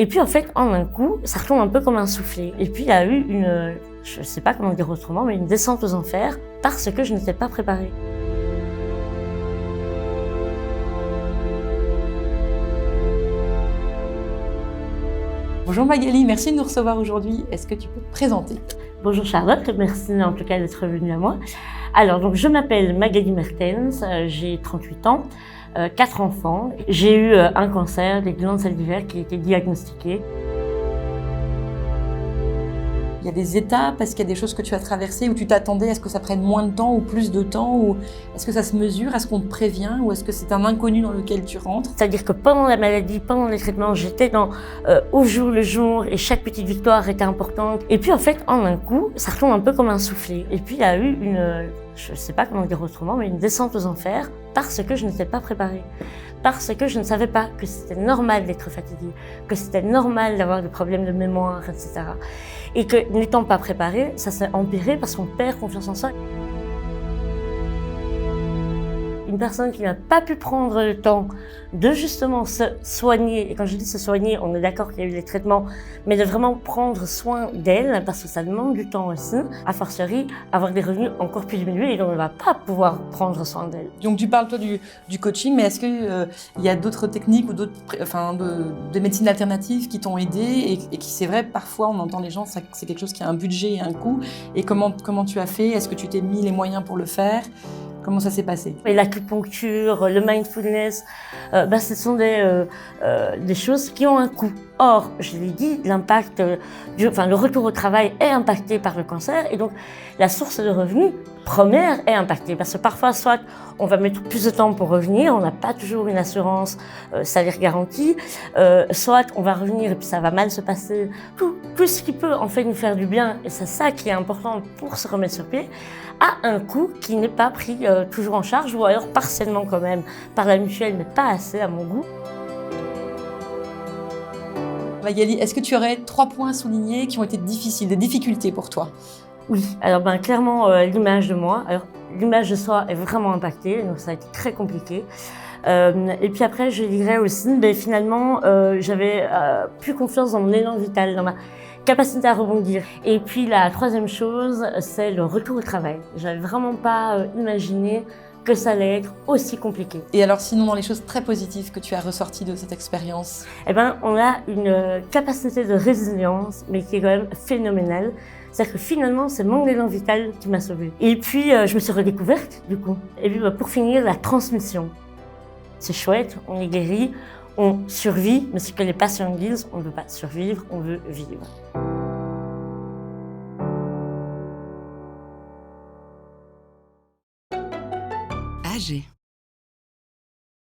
Et puis en fait, en un coup, ça retombe un peu comme un soufflet. Et puis il y a eu une, je ne sais pas comment dire autrement, mais une descente aux enfers parce que je n'étais pas préparée. Bonjour Magali, merci de nous recevoir aujourd'hui. Est-ce que tu peux te présenter? Bonjour Charlotte, merci en tout cas d'être venue à moi. Alors donc je m'appelle Magali Mertens, j'ai 38 ans, 4 enfants. J'ai eu un cancer des glandes salivaires qui a été diagnostiqué. Il y a des étapes, est-ce qu'il y a des choses que tu as traversées où tu t'attendais à ce que ça prenne moins de temps ou plus de temps, ou est-ce que ça se mesure, est-ce qu'on te prévient ou est-ce que c'est un inconnu dans lequel tu rentres? C'est-à-dire que pendant la maladie, pendant les traitements, j'étais au jour le jour et chaque petite victoire était importante. Et puis en fait, en un coup, ça retombe un peu comme un soufflet. Et puis il y a eu une, je ne sais pas comment dire autrement, mais une descente aux enfers parce que je n'étais pas préparée. Parce que je ne savais pas que c'était normal d'être fatiguée, que c'était normal d'avoir des problèmes de mémoire, etc. Et que n'étant pas préparée, ça s'est empiré parce qu'on perd confiance en soi. Une personne qui n'a pas pu prendre le temps de justement se soigner, et quand je dis se soigner, on est d'accord qu'il y a eu les traitements, mais de vraiment prendre soin d'elle, parce que ça demande du temps aussi, a fortiori avoir des revenus encore plus diminués, et donc on ne va pas pouvoir prendre soin d'elle. Donc tu parles toi du coaching, mais est-ce qu'il y a d'autres techniques ou d'autres, des médecines alternatives qui t'ont aidé et qui, c'est vrai, parfois on entend les gens, c'est quelque chose qui a un budget et un coût, et comment tu as fait? Est-ce que tu t'es mis les moyens pour le faire? Comment ça s'est passé? Et l'acupuncture, le mindfulness, ce sont des choses qui ont un coût. Or, je l'ai dit, l'impact, le retour au travail est impacté par le cancer et donc la source de revenus première est impactée parce que parfois, soit on va mettre plus de temps pour revenir, on n'a pas toujours une assurance salaire garantie, soit on va revenir et puis ça va mal se passer. Tout ce qui peut en fait nous faire du bien, et c'est ça qui est important pour se remettre sur pied, a un coût qui n'est pas pris toujours en charge ou alors partiellement quand même par la mutuelle, mais pas assez à mon goût. Magali, est-ce que tu aurais 3 points à souligner qui ont été difficiles, des difficultés pour toi? Oui, alors clairement l'image de moi. Alors l'image de soi est vraiment impactée, donc ça a été très compliqué. Et puis après, je dirais aussi, finalement, j'avais plus confiance dans mon élan vital, dans ma capacité à rebondir. Et puis la troisième chose, c'est le retour au travail. J'avais vraiment pas imaginé que ça allait être aussi compliqué. Et alors sinon, dans les choses très positives que tu as ressorties de cette expérience? On a une capacité de résilience, mais qui est quand même phénoménale. C'est-à-dire que finalement, c'est mon élan vital qui m'a sauvée. Et puis, je me suis redécouverte, du coup. Et puis, pour finir, la transmission. C'est chouette, on est guéri, on survit, mais ce que les patients disent, on ne veut pas survivre, on veut vivre. AG.